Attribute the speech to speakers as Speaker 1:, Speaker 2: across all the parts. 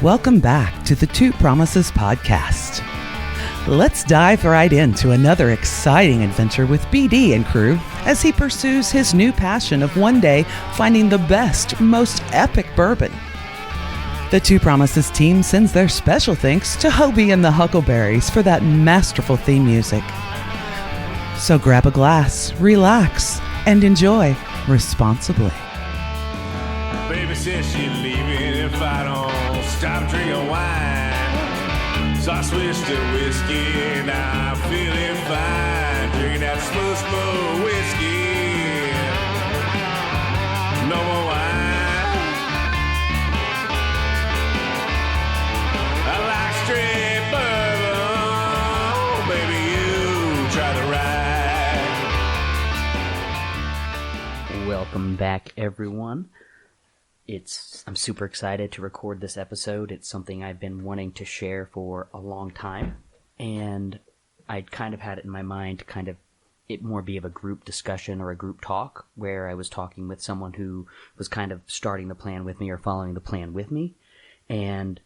Speaker 1: Welcome back to the Two Promises podcast. Let's dive right into another exciting adventure with BD and crew as he pursues his new passion of one day finding the best, most epic bourbon. The Two Promises team sends their special thanks to Hobie and the Huckleberries for that masterful theme music. So grab a glass, relax, and enjoy responsibly.
Speaker 2: Baby says she's leaving if I don't stop drinking wine. So I switched to whiskey, now I'm feeling fine. Drinking that smooth, smooth whiskey. No more wine. I like straight bourbon. Baby, you try the ride.
Speaker 3: Welcome back, everyone. I'm super excited to record this episode. It's something I've been wanting to share for a long time, and I'd kind of had it in my mind to kind of it more be of a group discussion or a group talk where I was talking with someone who was kind of starting the plan with me or following the plan with me, and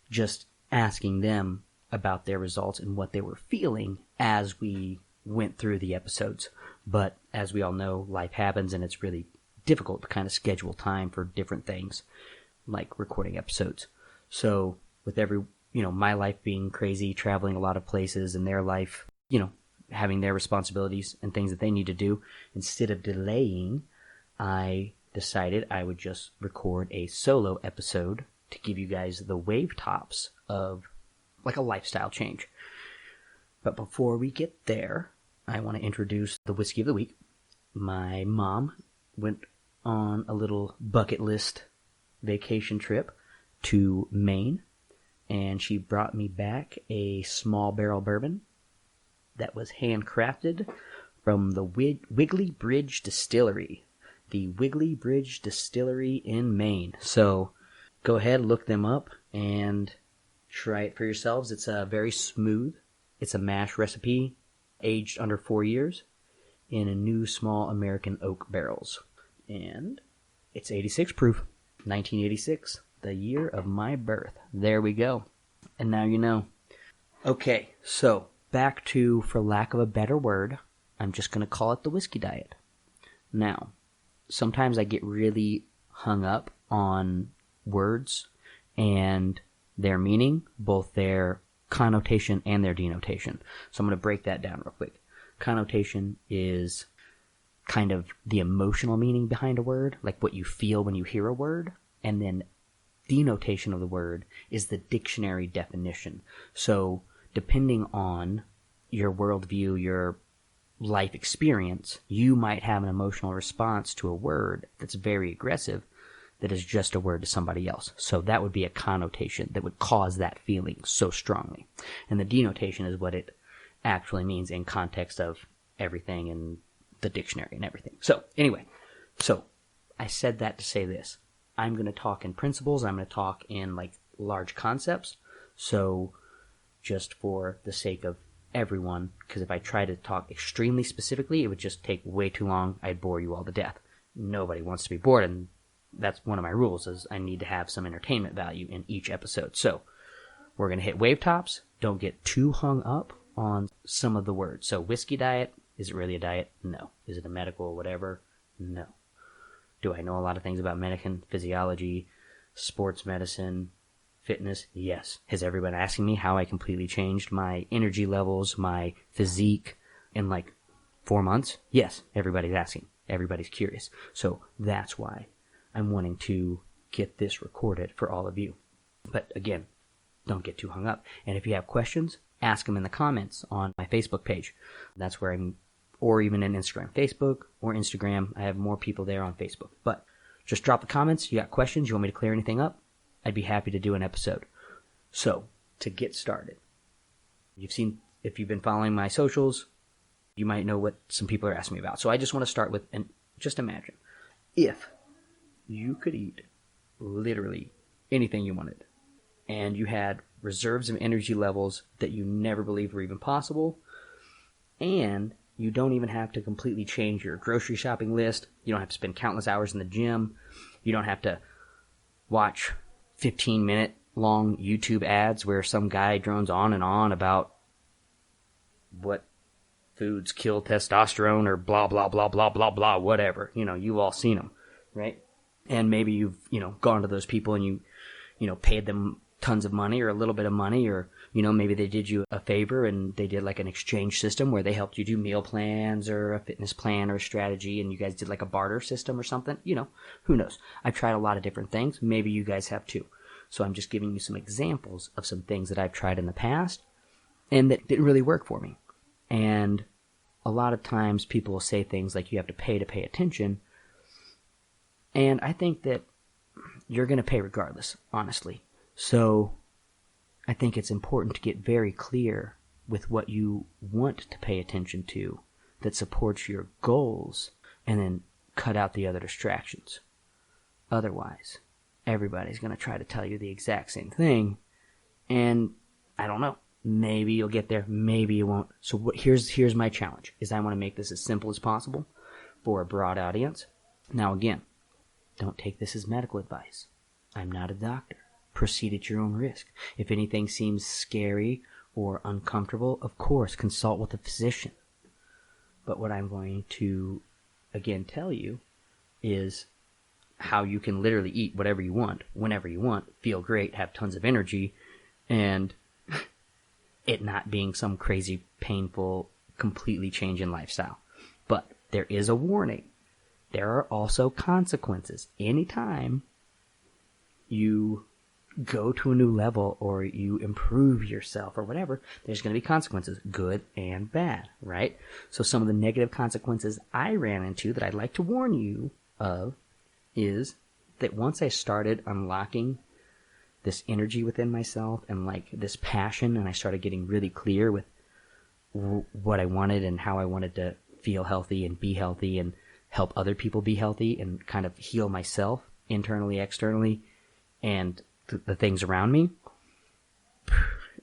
Speaker 3: just asking them about their results and what they were feeling as we went through the episodes. But as we all know, life happens, and it's really difficult to kind of schedule time for different things like recording episodes. So with my life being crazy, traveling a lot of places, and their life, having their responsibilities and things that they need to do, instead of delaying, I decided I would just record a solo episode to give you guys the wave tops of like a lifestyle change. But before we get there, I want to introduce the whiskey of the week. My mom went on a little bucket list vacation trip to Maine, and she brought me back a small barrel bourbon that was handcrafted from the Wiggly Bridge Distillery. The Wiggly Bridge Distillery in Maine. So go ahead, look them up, and try it for yourselves. It's very smooth. It's a mash recipe, aged under 4 years, in a new small American oak barrels. And it's 86 proof, 1986, the year of my birth. There we go. And now you know. Okay, so back to, for lack of a better word, I'm just going to call it the whiskey diet. Now, sometimes I get really hung up on words and their meaning, both their connotation and their denotation. So I'm going to break that down real quick. Connotation is kind of the emotional meaning behind a word, like what you feel when you hear a word, and then denotation of the word is the dictionary definition. So depending on your worldview, your life experience, you might have an emotional response to a word that's very aggressive that is just a word to somebody else. So that would be a connotation that would cause that feeling so strongly. And the denotation is what it actually means in context of everything and the dictionary and everything. So anyway, I said that to say this. I'm going to talk in principles. I'm going to talk in like large concepts. So just for the sake of everyone, because if I try to talk extremely specifically, it would just take way too long. I'd bore you all to death. Nobody wants to be bored, and that's one of my rules, is I need to have some entertainment value in each episode. So we're going to hit wave tops. Don't get too hung up on some of the words. So whiskey diet. Is it really a diet? No. Is it a medical or whatever? No. Do I know a lot of things about medicine, physiology, sports medicine, fitness? Yes. Has everyone asking me how I completely changed my energy levels, my physique in like 4 months? Yes. Everybody's asking. Everybody's curious. So that's why I'm wanting to get this recorded for all of you. But again, don't get too hung up. And if you have questions, ask them in the comments on my Facebook page. That's where or even in Instagram. Facebook or Instagram. I have more people there on Facebook. But just drop the comments. You got questions? You want me to clear anything up? I'd be happy to do an episode. So, to get started, if you've been following my socials, you might know what some people are asking me about. So I just want to start with, and just imagine, if you could eat literally anything you wanted, and you had reserves of energy levels that you never believed were even possible, and you don't even have to completely change your grocery shopping list. You don't have to spend countless hours in the gym. You don't have to watch 15-minute long YouTube ads where some guy drones on and on about what foods kill testosterone or blah, blah, blah, blah, blah, blah, whatever. You've all seen them, right? And maybe you've, gone to those people and you paid them tons of money or a little bit of money, or, maybe they did you a favor and they did like an exchange system where they helped you do meal plans or a fitness plan or a strategy, and you guys did like a barter system or something. Who knows? I've tried a lot of different things. Maybe you guys have too. So I'm just giving you some examples of some things that I've tried in the past and that didn't really work for me. And a lot of times people will say things like you have to pay attention. And I think that you're going to pay regardless, honestly. So I think it's important to get very clear with what you want to pay attention to that supports your goals, and then cut out the other distractions. Otherwise, everybody's going to try to tell you the exact same thing, and I don't know. Maybe you'll get there, maybe you won't. So here's my challenge, is I want to make this as simple as possible for a broad audience. Now again, don't take this as medical advice. I'm not a doctor. Proceed at your own risk. If anything seems scary or uncomfortable, of course, consult with a physician. But what I'm going to, again, tell you is how you can literally eat whatever you want, whenever you want, feel great, have tons of energy, and it not being some crazy, painful, completely changing lifestyle. But there is a warning. There are also consequences. Anytime you go to a new level or you improve yourself or whatever, there's going to be consequences, good and bad, right? So some of the negative consequences I ran into that I'd like to warn you of is that once I started unlocking this energy within myself and like this passion, and I started getting really clear with what I wanted and how I wanted to feel healthy and be healthy and help other people be healthy and kind of heal myself internally, externally, and the things around me.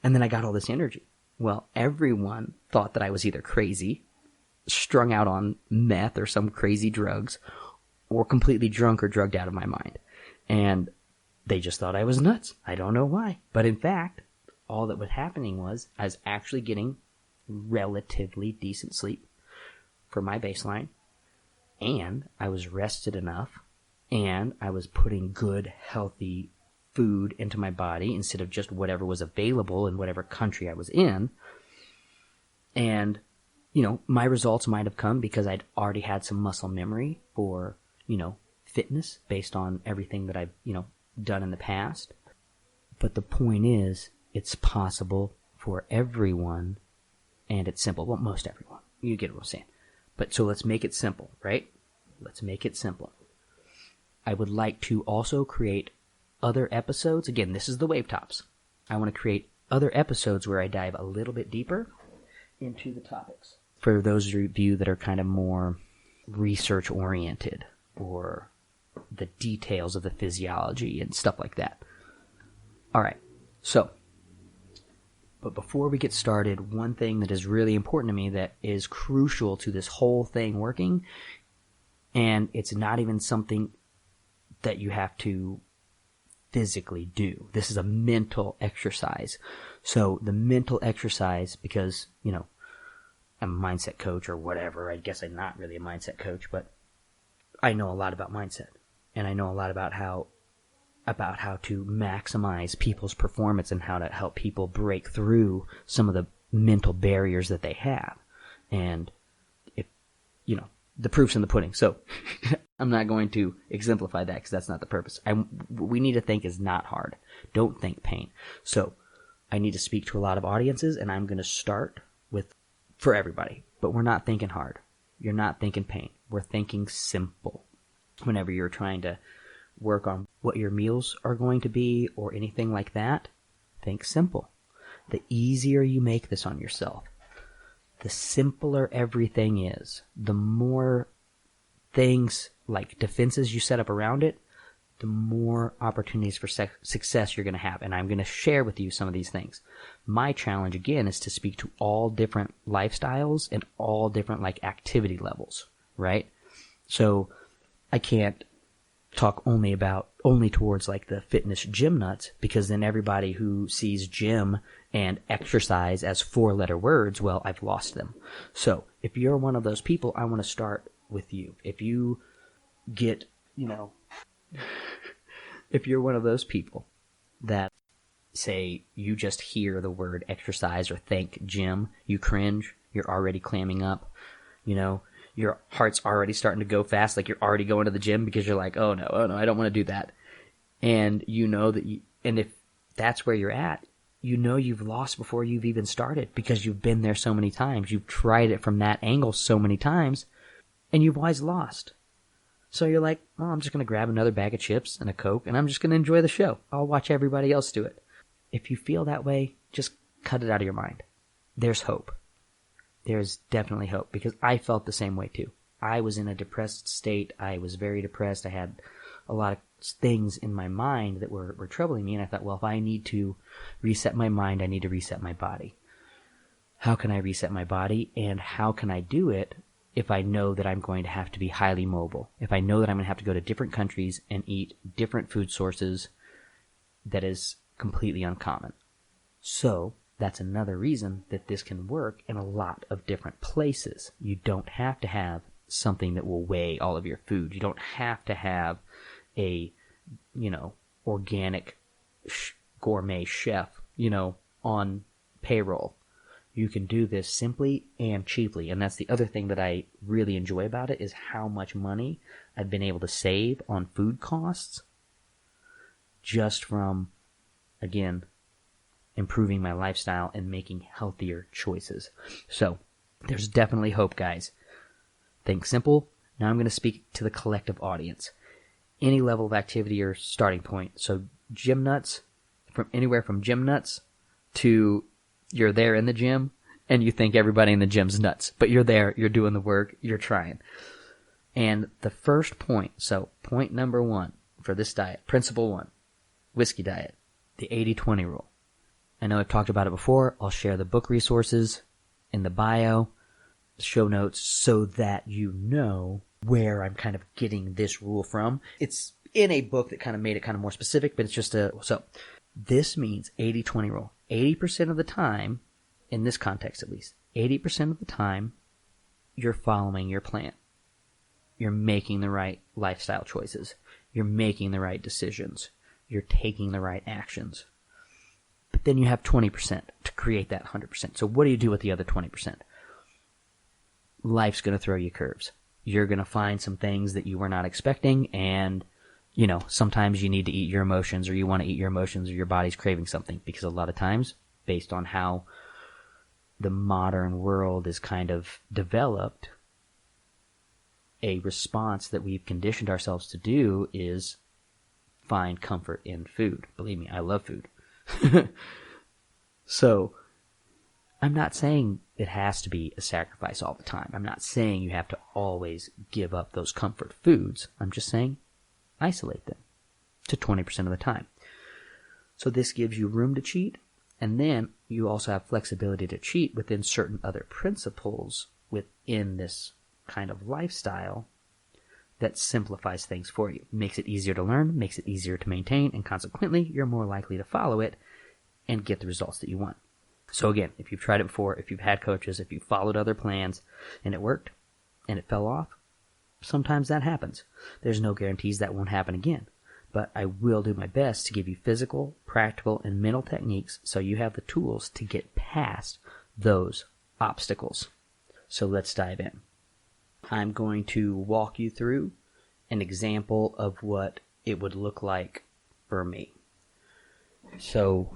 Speaker 3: And then I got all this energy. Well, everyone thought that I was either crazy, strung out on meth or some crazy drugs, or completely drunk or drugged out of my mind. And they just thought I was nuts. I don't know why. But in fact, all that was happening was I was actually getting relatively decent sleep for my baseline. And I was rested enough. And I was putting good, healthy food into my body instead of just whatever was available in whatever country I was in. And, my results might have come because I'd already had some muscle memory for, fitness based on everything that I've, done in the past. But the point is, it's possible for everyone, and it's simple. Well, most everyone. You get what I'm saying. But so let's make it simple, right? Let's make it simple. I would like to also create other episodes. Again, this is the Wave Tops. I want to create other episodes where I dive a little bit deeper into the topics. For those of you that are kind of more research oriented, or the details of the physiology and stuff like that. All right. So, but before we get started, one thing that is really important to me that is crucial to this whole thing working, and it's not even something that you have to physically do. This is a mental exercise. So the mental exercise, because, I'm a mindset coach or whatever. I guess I'm not really a mindset coach, but I know a lot about mindset, and I know a lot about how to maximize people's performance and how to help people break through some of the mental barriers that they have. And if, the proof's in the pudding. So I'm not going to exemplify that because that's not the purpose. We need to think is not hard. Don't think pain. So I need to speak to a lot of audiences, and I'm going to start with for everybody. But we're not thinking hard. You're not thinking pain. We're thinking simple. Whenever you're trying to work on what your meals are going to be or anything like that, think simple. The easier you make this on yourself, the simpler everything is. The more things like defenses you set up around it, the more opportunities for success you're going to have. And I'm going to share with you some of these things. My challenge, again, is to speak to all different lifestyles and all different activity levels, right? So I can't talk only about, only towards like the fitness gym nuts, because then everybody who sees gym and exercise as 4-letter words, well, I've lost them. So if you're one of those people, I want to start with you. If you get, if you're one of those people that say you just hear the word exercise or think gym, you cringe, you're already clamming up, your heart's already starting to go fast, like you're already going to the gym because you're like, oh no, I don't want to do that. And and if that's where you're at, you've lost before you've even started, because you've been there so many times. You've tried it from that angle so many times, and you've always lost. So you're like, well, I'm just going to grab another bag of chips and a Coke, and I'm just going to enjoy the show. I'll watch everybody else do it. If you feel that way, just cut it out of your mind. There's hope. There's definitely hope, because I felt the same way too. I was in a depressed state. I was very depressed. I had a lot of things in my mind that were troubling me, and I thought, well, if I need to reset my mind, I need to reset my body. How can I reset my body, and how can I do it if I know that I'm going to have to be highly mobile? If I know that I'm going to have to go to different countries and eat different food sources, that is completely uncommon. So that's another reason that this can work in a lot of different places. You don't have to have something that will weigh all of your food. You don't have to have a, organic gourmet chef, on payroll. You can do this simply and cheaply. And that's the other thing that I really enjoy about it, is how much money I've been able to save on food costs just from, again, improving my lifestyle and making healthier choices. So there's definitely hope, guys. Think simple. Now I'm going to speak to the collective audience. Any level of activity or starting point. So gym nuts, from anywhere from gym nuts to you're there in the gym and you think everybody in the gym's nuts, but you're there, you're doing the work, you're trying. And the first point, so point number 1 for this diet, principle 1, whiskey diet, the 80-20 rule. I know I've talked about it before. I'll share the book resources in the bio, the show notes, so that you know where I'm kind of getting this rule from. It's in a book that kind of made it kind of more specific, but it's just so this means 80-20 rule. 80% of the time, in this context at least, 80% of the time, you're following your plan. You're making the right lifestyle choices. You're making the right decisions. You're taking the right actions. But then you have 20% to create that 100%. So what do you do with the other 20%? Life's going to throw you curves. You're going to find some things that you were not expecting, and sometimes you need to eat your emotions, or you want to eat your emotions, or your body's craving something, because a lot of times, based on how the modern world is kind of developed, a response that we've conditioned ourselves to do is find comfort in food. Believe me, I love food. So, I'm not saying it has to be a sacrifice all the time. I'm not saying you have to always give up those comfort foods. I'm just saying isolate them to 20% of the time. So this gives you room to cheat, and then you also have flexibility to cheat within certain other principles within this kind of lifestyle that simplifies things for you. Makes it easier to learn, makes it easier to maintain, and consequently, you're more likely to follow it and get the results that you want. So again, if you've tried it before, if you've had coaches, if you've followed other plans and it worked and it fell off, sometimes that happens. There's no guarantees that won't happen again. But I will do my best to give you physical, practical, and mental techniques so you have the tools to get past those obstacles. So let's dive in. I'm going to walk you through an example of what it would look like for me. So,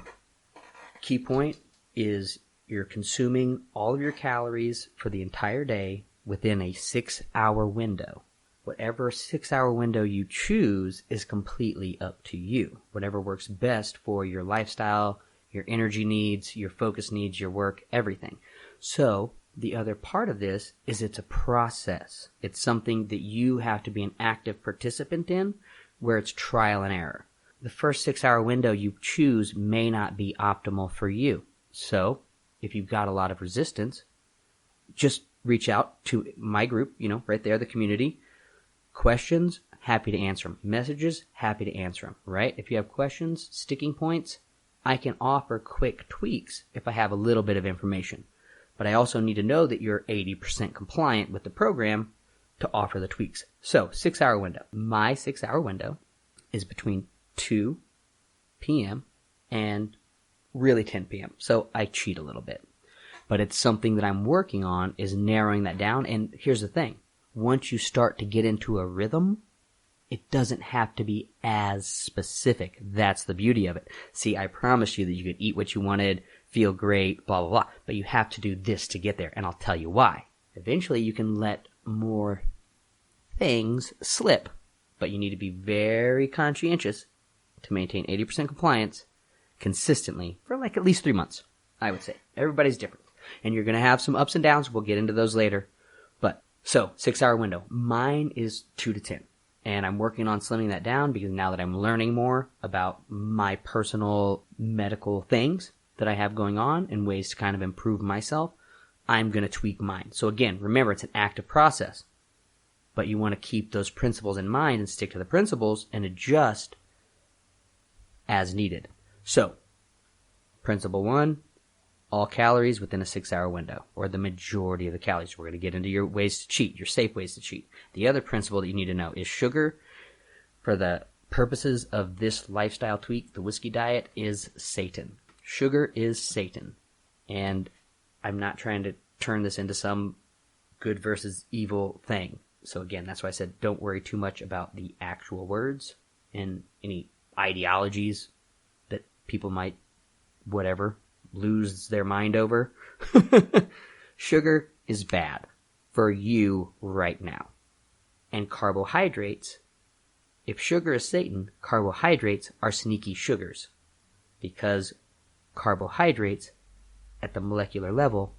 Speaker 3: key point is you're consuming all of your calories for the entire day within a 6-hour window. Whatever 6-hour window you choose is completely up to you. Whatever works best for your lifestyle, your energy needs, your focus needs, your work, everything. So, the other part of this is it's a process. It's something that you have to be an active participant in, where it's trial and error. The first 6-hour window you choose may not be optimal for you. So, if you've got a lot of resistance, just reach out to my group, right there, the community. Questions, happy to answer them. Messages, happy to answer them, right? If you have questions, sticking points, I can offer quick tweaks if I have a little bit of information. But I also need to know that you're 80% compliant with the program to offer the tweaks. So, 6-hour window. My 6-hour window is between 2 p.m. and really 10 p.m. So I cheat a little bit. But it's something that I'm working on, is narrowing that down. And here's the thing. Once you start to get into a rhythm, it doesn't have to be as specific. That's the beauty of it. See, I promised you that you could eat what you wanted, feel great, blah, blah, blah. But you have to do this to get there. And I'll tell you why. Eventually, you can let more things slip. But you need to be very conscientious to maintain 80% compliance consistently for like at least 3 months, I would say. Everybody's different. And you're going to have some ups and downs. We'll get into those later. But, so, 6-hour window. Mine is 2 to 10. And I'm working on slimming that down because now that I'm learning more about my personal medical things that I have going on and ways to kind of improve myself, I'm going to tweak mine. So again, remember, it's an active process. But you want to keep those principles in mind and stick to the principles and adjust as needed. So, principle 1, all calories within a 6-hour window, or the majority of the calories. We're going to get into your ways to cheat, your safe ways to cheat. The other principle that you need to know is sugar, for the purposes of this lifestyle tweak, the whiskey diet, is Satan. Sugar is Satan. And I'm not trying to turn this into some good versus evil thing. So again, that's why I said don't worry too much about the actual words and any ideologies that people might, lose their mind over. Sugar is bad for you right now. And carbohydrates, if sugar is Satan, carbohydrates are sneaky sugars. Because carbohydrates, at the molecular level,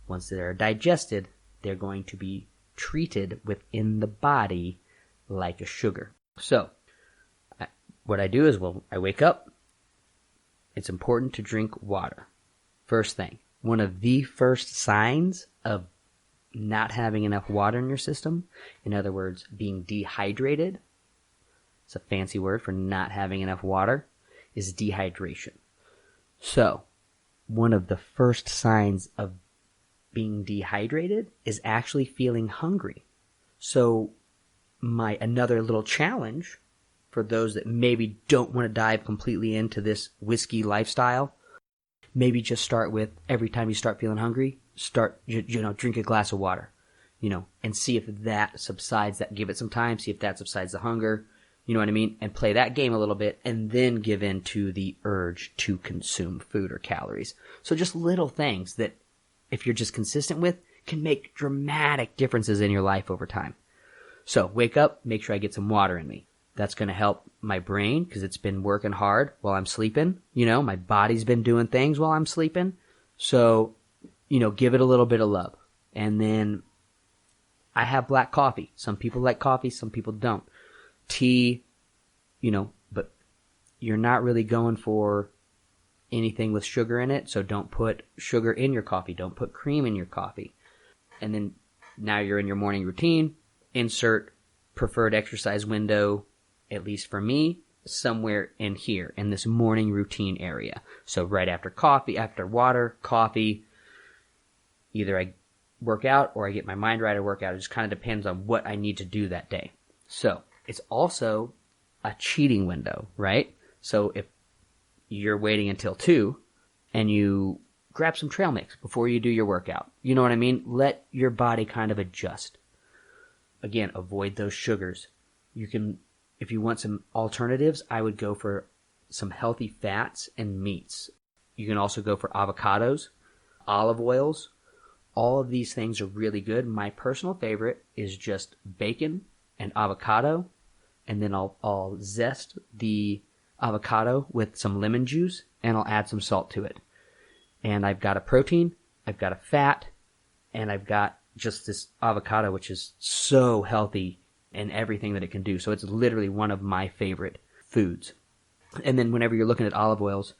Speaker 3: once they're digested, they're going to be treated within the body like a sugar. So, what I do is, I wake up, it's important to drink water. First thing, one of the first signs of not having enough water in your system, in other words, being dehydrated, it's a fancy word for not having enough water, is dehydration. So, one of the first signs of being dehydrated is actually feeling hungry. So, another little challenge for those that maybe don't want to dive completely into this whiskey lifestyle, maybe just start with, every time you start feeling hungry, drink a glass of water, and see if that subsides, give it some time, see if that subsides the hunger, you know what I mean? And play that game a little bit, and then give in to the urge to consume food or calories. So just little things that, if you're just consistent with, can make dramatic differences in your life over time. So, wake up, make sure I get some water in me. That's going to help my brain because it's been working hard while I'm sleeping. My body's been doing things while I'm sleeping. So, give it a little bit of love. And then I have black coffee. Some people like coffee, some people don't. Tea, but you're not really going for anything with sugar in it. So don't put sugar in your coffee. Don't put cream in your coffee. And then now you're in your morning routine. Insert preferred exercise window, at least for me, somewhere in here, in this morning routine area. So right after coffee, after water, coffee, either I work out or I get my mind right, I work out. It just kind of depends on what I need to do that day. So it's also a cheating window, right? So if you're waiting until 2 and you grab some trail mix before you do your workout, you know what I mean? Let your body kind of adjust. Again, avoid those sugars. You can, if you want some alternatives, I would go for some healthy fats and meats. You can also go for avocados, olive oils. All of these things are really good. My personal favorite is just bacon and avocado, and then I'll zest the avocado with some lemon juice, and I'll add some salt to it. And I've got a protein, I've got a fat, and I've got just this avocado, which is so healthy in everything that it can do. So it's literally one of my favorite foods. And then whenever you're looking at olive oils,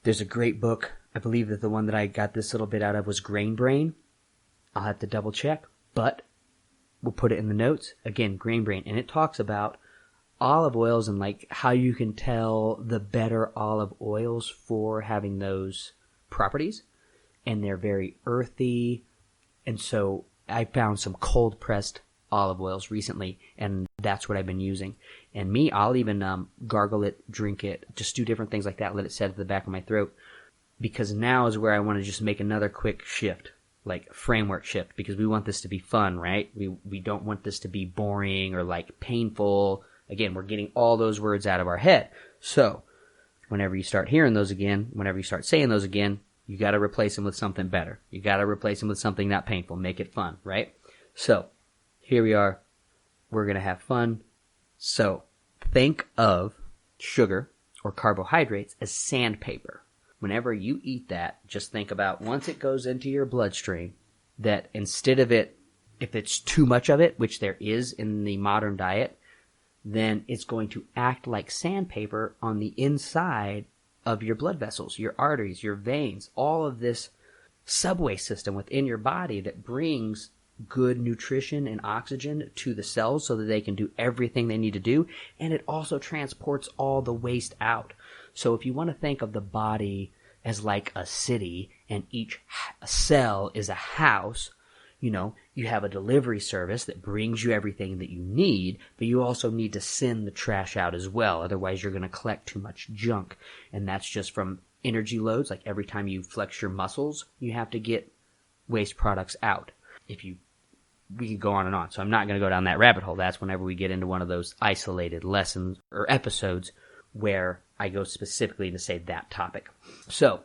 Speaker 3: there's a great book. I believe that the one that I got this little bit out of was Grain Brain. I'll have to double check, but we'll put it in the notes. Again, Grain Brain. And it talks about olive oils and like how you can tell the better olive oils for having those properties. And they're very earthy. And so I found some cold pressed olive oils recently, and that's what I've been using. And me, I'll even gargle it, drink it, just do different things like that, let it set at the back of my throat. Because now is where I want to just make another quick shift, like framework shift, because we want this to be fun, right? We don't want this to be boring or like painful. Again, we're getting all those words out of our head. So whenever you start hearing those again, whenever you start saying those again, you got to replace them with something better. You got to replace them with something not painful. Make it fun, right? So here we are. We're going to have fun. So think of sugar or carbohydrates as sandpaper. Whenever you eat that, just think about once it goes into your bloodstream, that instead of it, if it's too much of it, which there is in the modern diet, then it's going to act like sandpaper on the inside of your blood vessels, your arteries, your veins, all of this subway system within your body that brings good nutrition and oxygen to the cells so that they can do everything they need to do. And it also transports all the waste out. So if you want to think of the body as like a city and each cell is a house, you have a delivery service that brings you everything that you need, but you also need to send the trash out as well. Otherwise, you're going to collect too much junk. And that's just from energy loads. Like every time you flex your muscles, you have to get waste products out. We could go on and on. So I'm not going to go down that rabbit hole. That's whenever we get into one of those isolated lessons or episodes where I go specifically to say that topic. So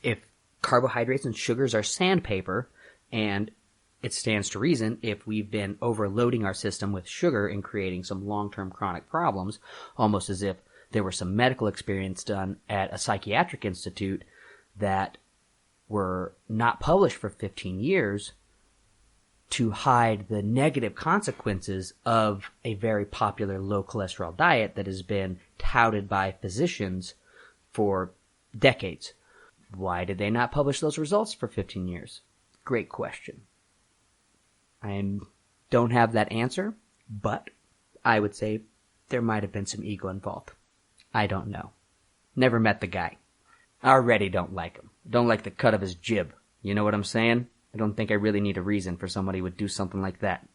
Speaker 3: if carbohydrates and sugars are sandpaper, and it stands to reason if we've been overloading our system with sugar and creating some long-term chronic problems, almost as if there were some medical experience done at a psychiatric institute that were not published for 15 years to hide the negative consequences of a very popular low cholesterol diet that has been touted by physicians for decades. Why did they not publish those results for 15 years? Great question. I don't have that answer, but I would say there might have been some ego involved. I don't know. Never met the guy. Already don't like him. Don't like the cut of his jib. You know what I'm saying? I don't think I really need a reason for somebody who would do something like that.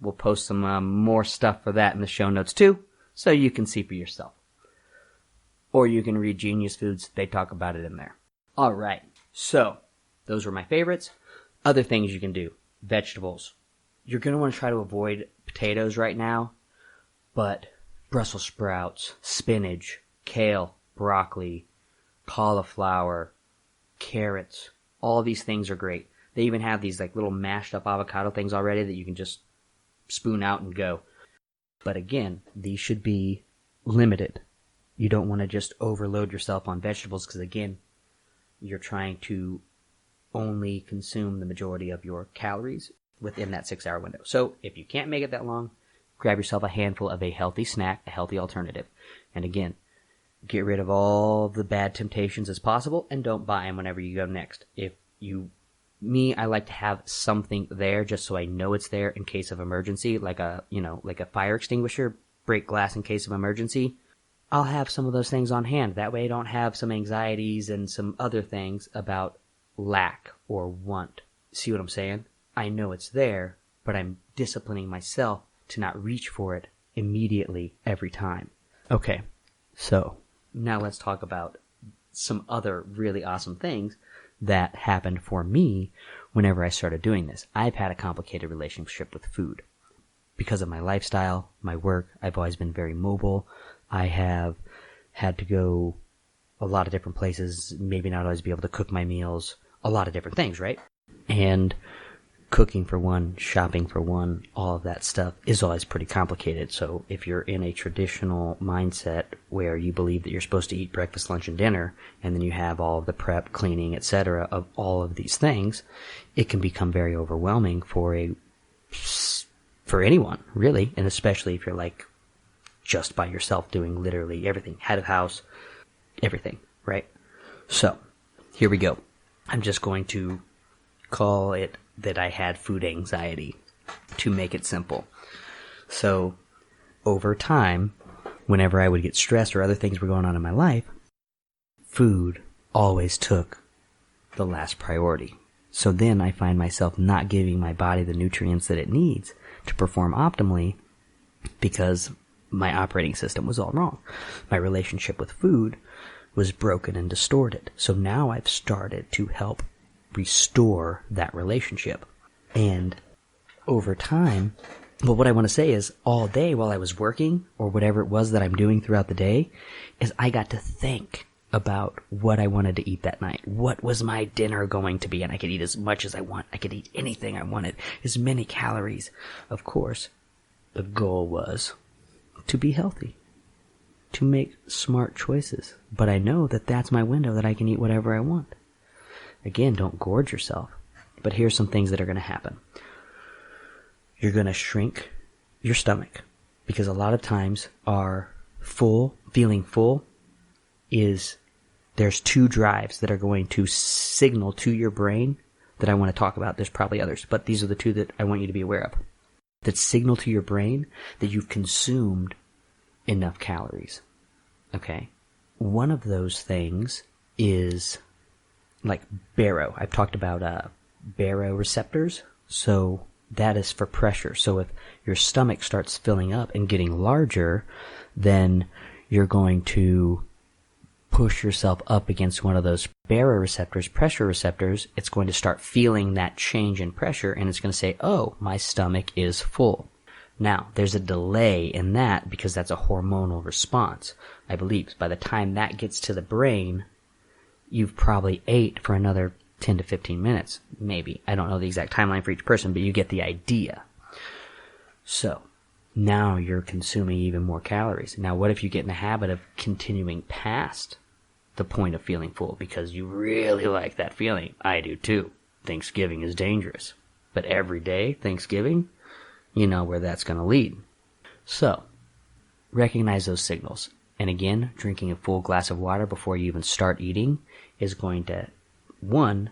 Speaker 3: We'll post some more stuff for that in the show notes too, so you can see for yourself. Or you can read Genius Foods. They talk about it in there. All right. So those were my favorites. Other things you can do. Vegetables. You're going to want to try to avoid potatoes right now, but Brussels sprouts, spinach, kale, broccoli, cauliflower, carrots, all of these things are great. They even have these like little mashed up avocado things already that you can just spoon out and go. But again, these should be limited. You don't want to just overload yourself on vegetables because again, you're trying to only consume the majority of your calories within that 6-hour window. So if you can't make it that long, grab yourself a handful of a healthy snack, a healthy alternative. And again, get rid of all the bad temptations as possible and don't buy them whenever you go next. I like to have something there just so I know it's there in case of emergency, like a fire extinguisher, break glass in case of emergency. I'll have some of those things on hand. That way I don't have some anxieties and some other things about lack or want. See what I'm saying? I know it's there, but I'm disciplining myself to not reach for it immediately every time. Okay, so now let's talk about some other really awesome things that happened for me whenever I started doing this. I've had a complicated relationship with food. Because of my lifestyle, my work, I've always been very mobile. I have had to go a lot of different places, maybe not always be able to cook my meals, a lot of different things, right? And cooking for one, shopping for one, all of that stuff is always pretty complicated. So if you're in a traditional mindset where you believe that you're supposed to eat breakfast, lunch, and dinner, and then you have all of the prep, cleaning, etc. of all of these things, it can become very overwhelming for anyone, really, and especially if you're like just by yourself doing literally everything, head of house, everything, right? So here we go. I'm just going to call it that I had food anxiety to make it simple. So over time, whenever I would get stressed or other things were going on in my life, food always took the last priority. So then I find myself not giving my body the nutrients that it needs to perform optimally because my operating system was all wrong. My relationship with food was broken and distorted. So now I've started to help restore that relationship. And over time, well, what I want to say is all day while I was working or whatever it was that I'm doing throughout the day is I got to think about what I wanted to eat that night. What was my dinner going to be? And I could eat as much as I want. I could eat anything I wanted, as many calories. Of course, the goal was to be healthy, to make smart choices. But I know that that's my window, that I can eat whatever I want. Again, don't gorge yourself. But here's some things that are going to happen. You're going to shrink your stomach because a lot of times our feeling full is, there's two drives that are going to signal to your brain that I want to talk about. There's probably others, but these are the two that I want you to be aware of. That signal to your brain that you've consumed enough calories. Okay? One of those things is like baro. I've talked about baroreceptors. So that is for pressure. So if your stomach starts filling up and getting larger, then you're going to push yourself up against one of those baroreceptors, pressure receptors. It's going to start feeling that change in pressure, and it's going to say, oh, my stomach is full. Now, there's a delay in that because that's a hormonal response. I believe by the time that gets to the brain, you've probably ate for another 10 to 15 minutes, maybe. I don't know the exact timeline for each person, but you get the idea. So, now you're consuming even more calories. Now, what if you get in the habit of continuing past the point of feeling full because you really like that feeling? I do too. Thanksgiving is dangerous. But every day, Thanksgiving, you know where that's going to lead. So, recognize those signals. And again, drinking a full glass of water before you even start eating is going to, one,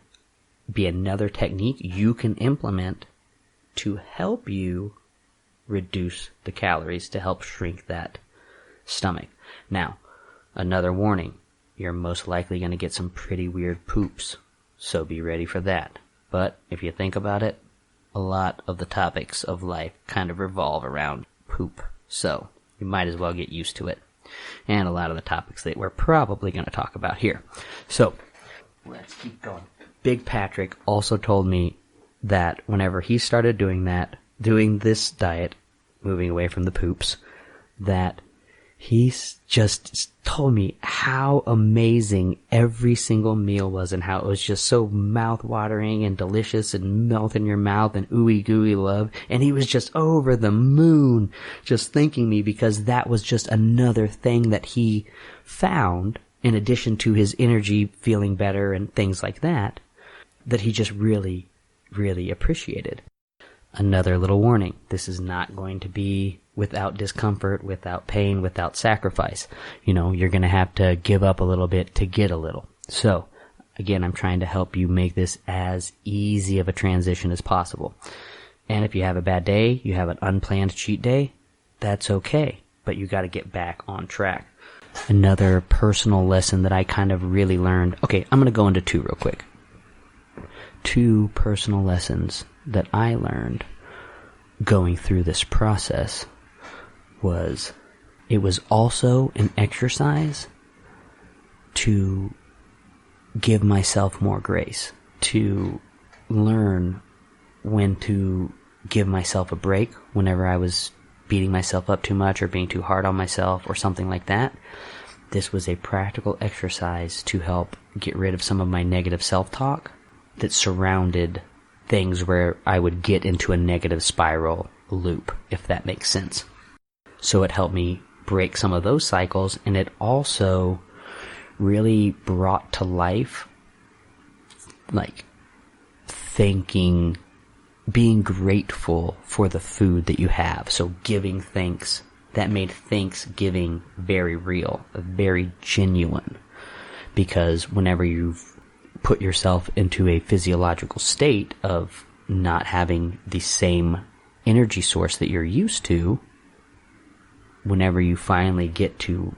Speaker 3: be another technique you can implement to help you reduce the calories, to help shrink that stomach. Now, another warning, you're most likely going to get some pretty weird poops, so be ready for that. But if you think about it, a lot of the topics of life kind of revolve around poop, so you might as well get used to it. And a lot of the topics that we're probably going to talk about here. So, let's keep going. Big Patrick also told me that whenever he started doing this diet, moving away from the poops, that he's just told me how amazing every single meal was and how it was just so mouth-watering and delicious and melt in your mouth and ooey gooey love. And he was just over the moon just thanking me because that was just another thing that he found, in addition to his energy feeling better and things like that, that he just really, really appreciated. Another little warning. This is not going to be without discomfort, without pain, without sacrifice. You know, you're going to have to give up a little bit to get a little. So, again, I'm trying to help you make this as easy of a transition as possible. And if you have a bad day, you have an unplanned cheat day, that's okay. But you got to get back on track. Another personal lesson that I kind of really learned. Okay, I'm going to go into two real quick. Two personal lessons that I learned going through this process was, it was also an exercise to give myself more grace, to learn when to give myself a break whenever I was beating myself up too much or being too hard on myself or something like that. This was a practical exercise to help get rid of some of my negative self-talk that surrounded things where I would get into a negative spiral loop, if that makes sense. So it helped me break some of those cycles, and it also really brought to life, like, thanking, being grateful for the food that you have. So giving thanks. That made Thanksgiving very real, very genuine. Because whenever you've put yourself into a physiological state of not having the same energy source that you're used to, whenever you finally get to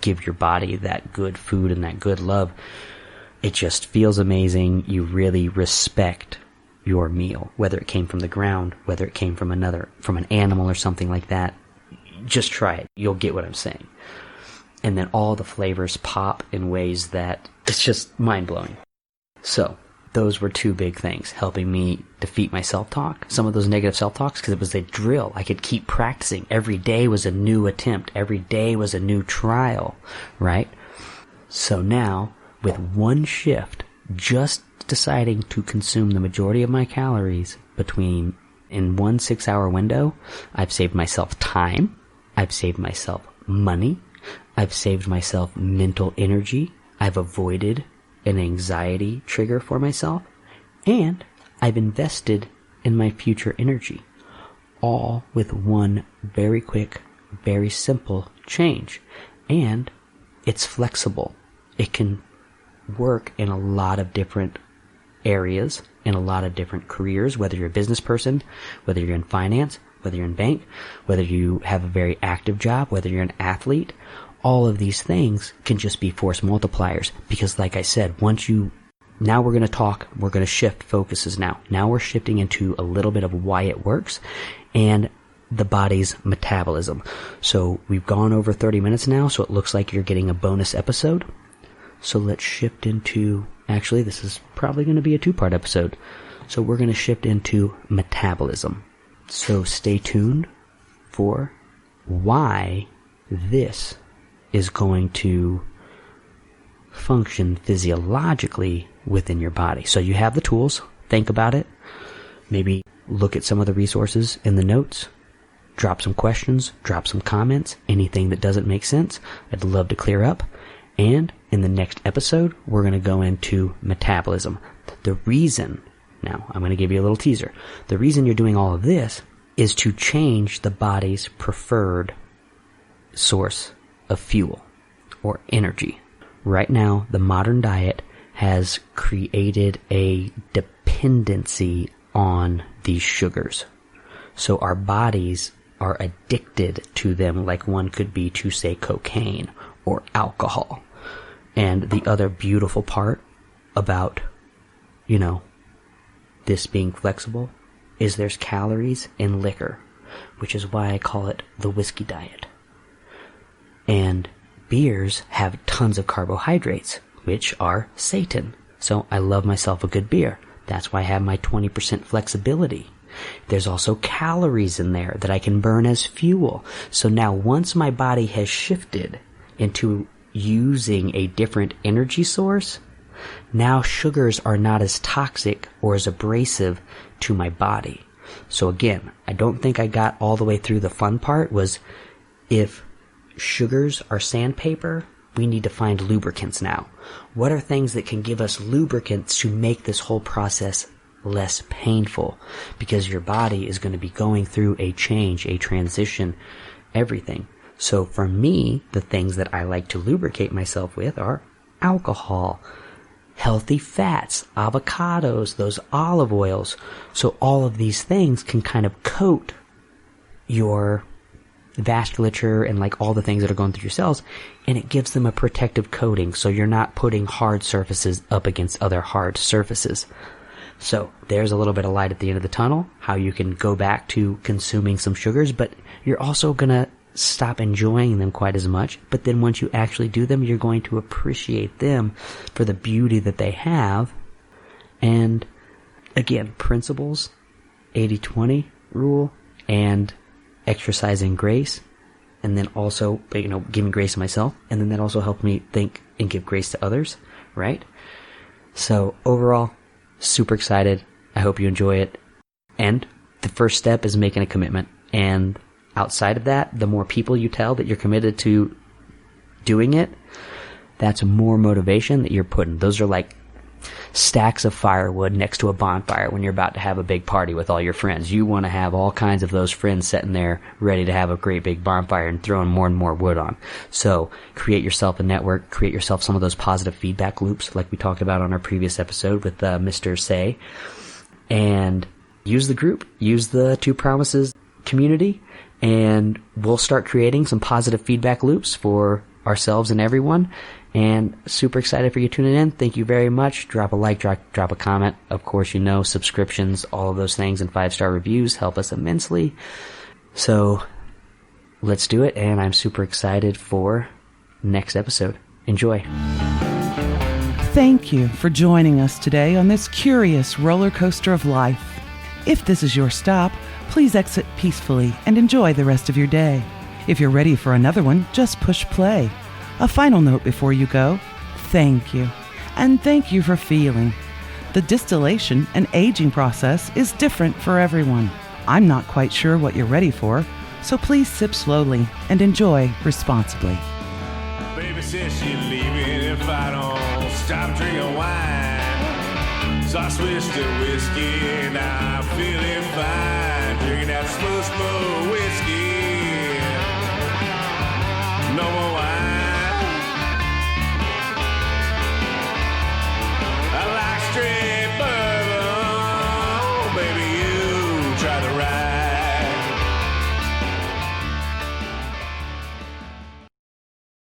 Speaker 3: give your body that good food and that good love, it just feels amazing. You really respect your meal, whether it came from the ground, whether it came from an animal or something like that. Just try it. You'll get what I'm saying. And then all the flavors pop in ways that it's just mind-blowing. So those were two big things, helping me defeat my self-talk, some of those negative self-talks, because it was a drill. I could keep practicing. Every day was a new attempt. Every day was a new trial, right? So now, with one shift, just deciding to consume the majority of my calories in 1 6-hour window, I've saved myself time, I've saved myself money, I've saved myself mental energy, I've avoided an anxiety trigger for myself, and I've invested in my future energy, all with one very quick, very simple change. And it's flexible. It can work in a lot of different areas, in a lot of different careers, whether you're a business person, whether you're in finance, whether you're in bank, whether you have a very active job, whether you're an athlete. All of these things can just be force multipliers, because like I said, now we're going to shift focuses now. Now we're shifting into a little bit of why it works and the body's metabolism. So we've gone over 30 minutes now, so it looks like you're getting a bonus episode. So let's shift into, actually this is probably going to be a 2-part episode. So we're going to shift into metabolism. So stay tuned for why this is going to function physiologically within your body. So you have the tools. Think about it. Maybe look at some of the resources in the notes. Drop some questions. Drop some comments. Anything that doesn't make sense, I'd love to clear up. And in the next episode, we're going to go into metabolism. Now I'm going to give you a little teaser. The reason you're doing all of this is to change the body's preferred source of fuel or energy. Right now, the modern diet has created a dependency on these sugars. So our bodies are addicted to them like one could be to, say, cocaine or alcohol. And the other beautiful part about, this being flexible is there's calories in liquor, which is why I call it the whiskey diet. And beers have tons of carbohydrates, which are Satan. So I love myself a good beer. That's why I have my 20% flexibility. There's also calories in there that I can burn as fuel. So now once my body has shifted into using a different energy source, now sugars are not as toxic or as abrasive to my body. So again, I don't think I got all the way through the fun part was if sugars are sandpaper, we need to find lubricants now. What are things that can give us lubricants to make this whole process less painful? Because your body is going to be going through a change, a transition, everything. So for me, the things that I like to lubricate myself with are alcohol, healthy fats, avocados, those olive oils. So all of these things can kind of coat your vasculature and like all the things that are going through your cells, and it gives them a protective coating so you're not putting hard surfaces up against other hard surfaces. So there's a little bit of light at the end of the tunnel, how you can go back to consuming some sugars, but you're also going to stop enjoying them quite as much. But then once you actually do them, you're going to appreciate them for the beauty that they have. And again, principles, 80-20 rule, and exercising grace, and then also, giving grace to myself, and then that also helped me think and give grace to others, right? So overall, super excited. I hope you enjoy it. And the first step is making a commitment. And outside of that, the more people you tell that you're committed to doing it, that's more motivation that you're putting. Those are like stacks of firewood next to a bonfire when you're about to have a big party with all your friends. You want to have all kinds of those friends sitting there ready to have a great big bonfire and throwing more and more wood on. So create yourself a network, create yourself some of those positive feedback loops like we talked about on our previous episode with Mr. Say, and use the group, use the Two Promises community, And we'll start creating some positive feedback loops for ourselves and everyone. And super excited for you tuning in. Thank you very much. Drop a like, drop a comment. Of course, subscriptions, all of those things, and 5-star reviews help us immensely. So let's do it. And I'm super excited for next episode. Enjoy.
Speaker 1: Thank you for joining us today on this curious roller coaster of life. If this is your stop, please exit peacefully and enjoy the rest of your day. If you're ready for another one, just push play. A final note before you go: thank you. And thank you for feeling. The distillation and aging process is different for everyone. I'm not quite sure what you're ready for, so please sip slowly and enjoy responsibly.
Speaker 2: Baby says she's leaving if I don't stop drinking wine. So I switched to whiskey, now I'm feeling fine. Drinking that smooth whiskey. No more